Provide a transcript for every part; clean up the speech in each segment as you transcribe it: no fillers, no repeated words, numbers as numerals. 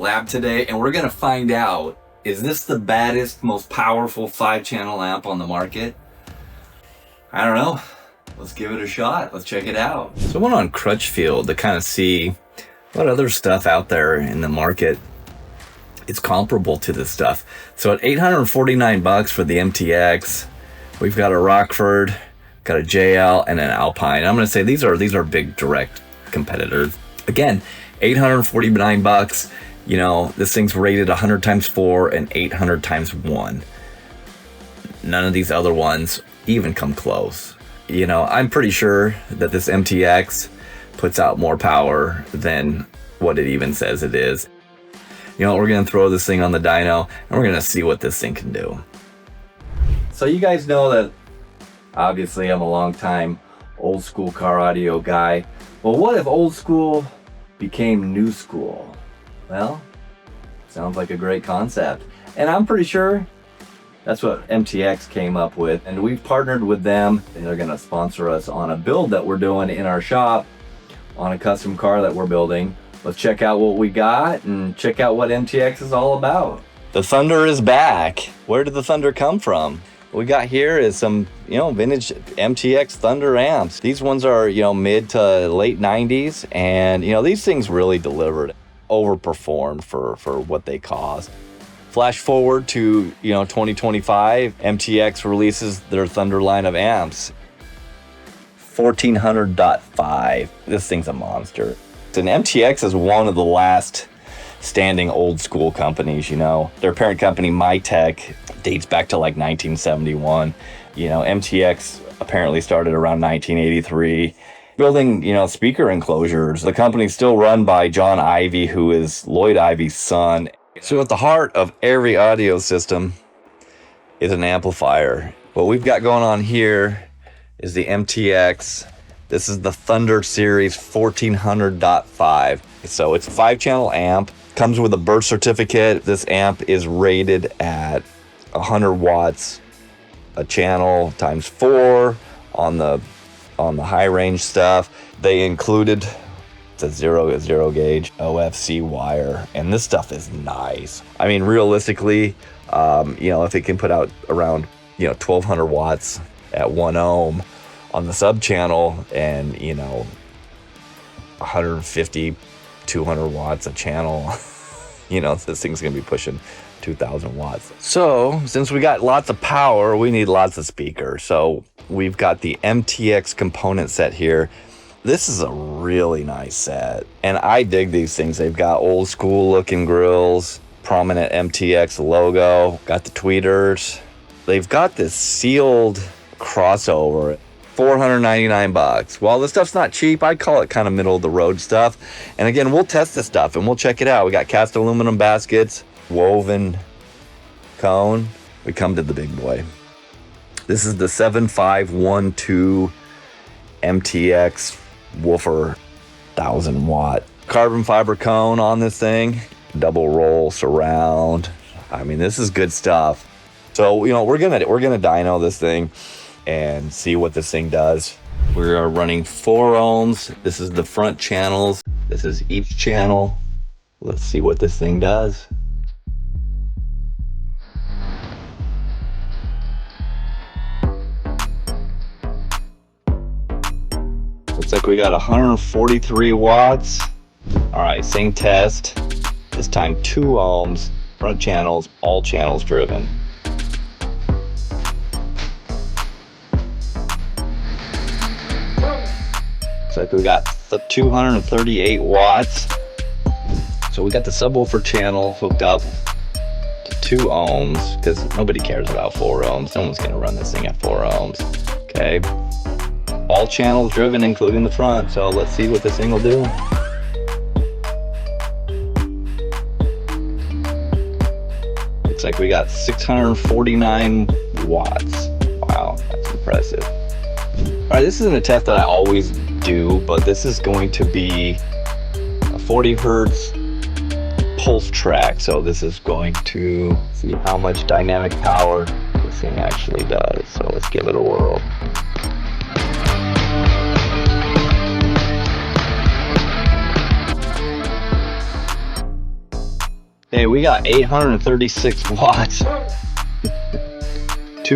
lab today, and we're gonna find out, is this the baddest, most powerful 5-channel amp on the market? I don't know. Let's give it a shot. Let's check it out. So I went on Crutchfield to kind of see what other stuff out there in the market is comparable to this stuff. So at $849 for the MTX, we've got a Rockford, got a JL, and an Alpine. I'm gonna say these are big direct competitors. Again, $849. You know, this thing's rated 100 times 4 and 800 times 1. None of these other ones even come close. You know, I'm pretty sure that this MTX puts out more power than what it even says it is. You know, we're gonna throw this thing on the dyno and we're gonna see what this thing can do. So you guys know that obviously I'm a long time old school car audio guy. Well, what if old school became new school? Well, sounds like a great concept. And I'm pretty sure that's what MTX came up with. And we've partnered with them, and they're gonna sponsor us on a build that we're doing in our shop on a custom car that we're building. Let's check out what we got and check out what MTX is all about. The Thunder is back. Where did the Thunder come from? What we got here is some, you know, vintage MTX Thunder amps. These ones are, you know, mid to late 90s, and, you know, these things really delivered, overperformed for what they cost. Flash forward to, you know, 2025, MTX releases their Thunder line of amps. 1400.5. This thing's a monster. And MTX is one of the last standing old school companies, you know. Their parent company, MyTech, dates back to like 1971. You know, MTX apparently started around 1983. Building, you know, speaker enclosures. The company's still run by John Ivey, who is Lloyd Ivey's son. So at the heart of every audio system is an amplifier. What we've got going on here is the MTX. This is the Thunder Series 1400.5. So it's a 5-channel amp. Comes with a birth certificate. This amp is rated at 100 watts a channel times 4 on the high range stuff. They included the zero gauge OFC wire, and this stuff is nice. I mean, realistically, you know, if it can put out around, you know, 1200 watts at 1 ohm on the sub channel, and, you know, 150, 200 watts a channel, you know, this thing's gonna be pushing 2000 watts. So since we got lots of power, we need lots of speakers. So we've got the MTX component set here. This is a really nice set, and I dig these things. They've got old school looking grills, prominent MTX logo, got the tweeters. They've got this sealed crossover, $499. While this stuff's not cheap, I call it kind of middle of the road stuff. And again, we'll test this stuff and we'll check it out. We got cast aluminum baskets, woven cone. We come to the big boy. This is the 7512 MTX woofer, 1000 watt carbon fiber cone on this thing, double roll surround. I mean, this is good stuff. So, you know, we're gonna dyno this thing and see what this thing does. We are running 4 ohms. This is the front channels. This is each channel. Let's see what this thing does. Looks like we got 143 watts. All right, same test. This time 2 ohms, front channels, all channels driven. Looks like we got 238 watts. So we got the subwoofer channel hooked up to 2 ohms because nobody cares about 4 ohms. No one's gonna run this thing at 4 ohms. Okay. All channels driven, including the front. So let's see what this thing will do. Looks like we got 649 watts. Wow, that's impressive. All right, this isn't a test that I always do, but this is going to be a 40 hertz pulse track. So this is going to see how much dynamic power this thing actually does. So let's give it a whirl. we got 836 watts, 2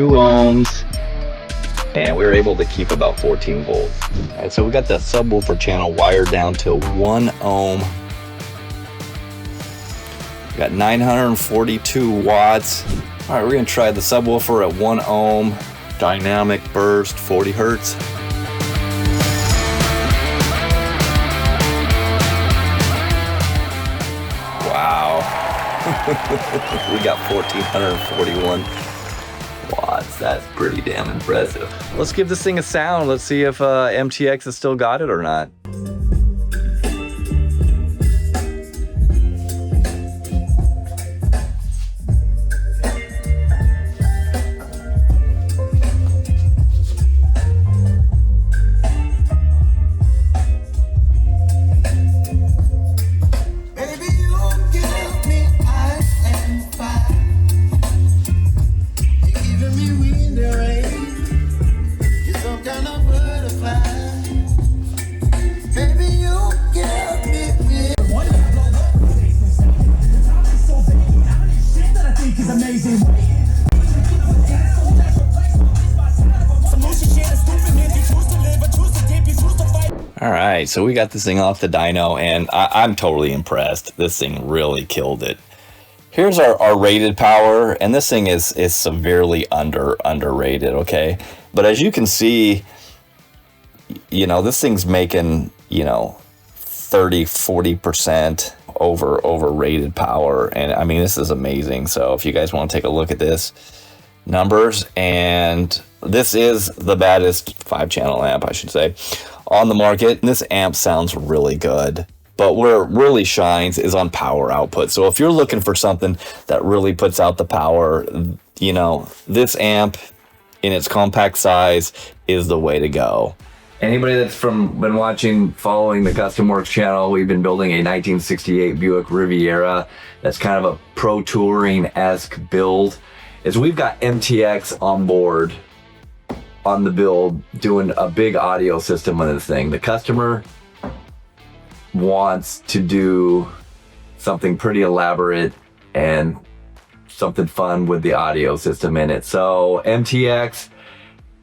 ohms, and we were able to keep about 14 volts. All right, so we got the subwoofer channel wired down to 1 ohm. We got 942 watts. All right, we're gonna try the subwoofer at 1 ohm, dynamic burst, 40 hertz. Wow. We got 1441 watts. That's pretty damn impressive. Let's give this thing a sound. Let's see if MTX has still got it or not. All right, so we got this thing off the dyno, and I'm totally impressed. This thing really killed it. Here's our rated power, and this thing is severely underrated, okay? But as you can see, you know, this thing's making, you know, 30-40% over rated power, and I mean, this is amazing. So if you guys want to take a look at this numbers, and this is the baddest 5-channel amp, I should say, on the market. This amp sounds really good, but where it really shines is on power output. So if you're looking for something that really puts out the power, you know, this amp in its compact size is the way to go. Anybody that's been watching, following the Custom Works channel, we've been building a 1968 Buick Riviera. That's kind of a pro touring-esque build. Is we've got MTX on board on the build doing a big audio system on this thing. The customer wants to do something pretty elaborate and something fun with the audio system in it. So MTX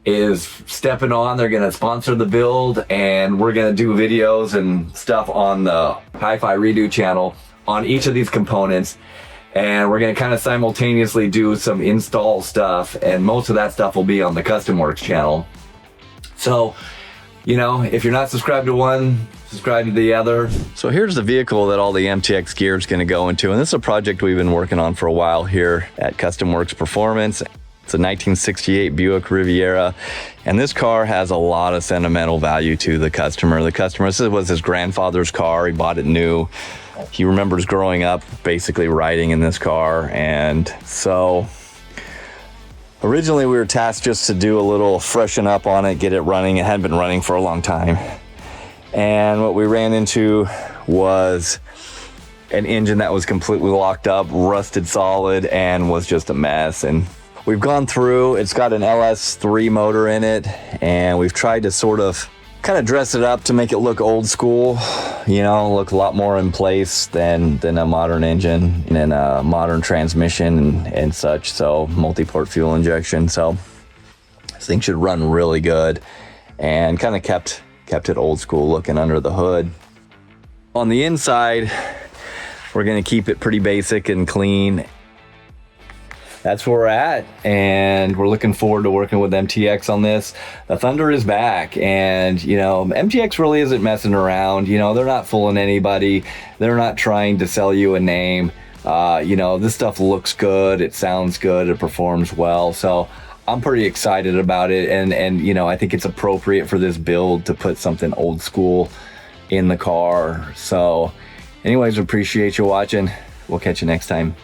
is stepping on. They're gonna sponsor the build, and we're gonna do videos and stuff on the Hi-Fi Redo channel on each of these components. And we're gonna kind of simultaneously do some install stuff, and most of that stuff will be on the Custom Works channel. So, you know, if you're not subscribed to one, subscribe to the other. So here's the vehicle that all the MTX gear is gonna go into, and this is a project we've been working on for a while here at Custom Works Performance. It's a 1968 Buick Riviera, and this car has a lot of sentimental value to the customer. This was his grandfather's car. He bought it new. He remembers growing up basically riding in this car, and so originally we were tasked just to do a little freshen up on it, get it running. It hadn't been running for a long time, and what we ran into was an engine that was completely locked up, rusted solid, and was just a mess. And we've gone through, it's got an LS3 motor in it, and we've tried to sort of kind of dress it up to make it look old school, you know, look a lot more in place than a modern engine and a modern transmission and such. So multi-port fuel injection. So this thing should run really good, and kind of kept it old school looking under the hood. On the inside, we're gonna keep it pretty basic and clean. That's where we're at, and we're looking forward to working with MTX on this. The Thunder is back, and you know, MTX really isn't messing around. You know, they're not fooling anybody. They're not trying to sell you a name. You know, this stuff looks good, it sounds good, it performs well. So I'm pretty excited about it, and you know, I think it's appropriate for this build to put something old school in the car. So anyways, appreciate you watching. We'll catch you next time.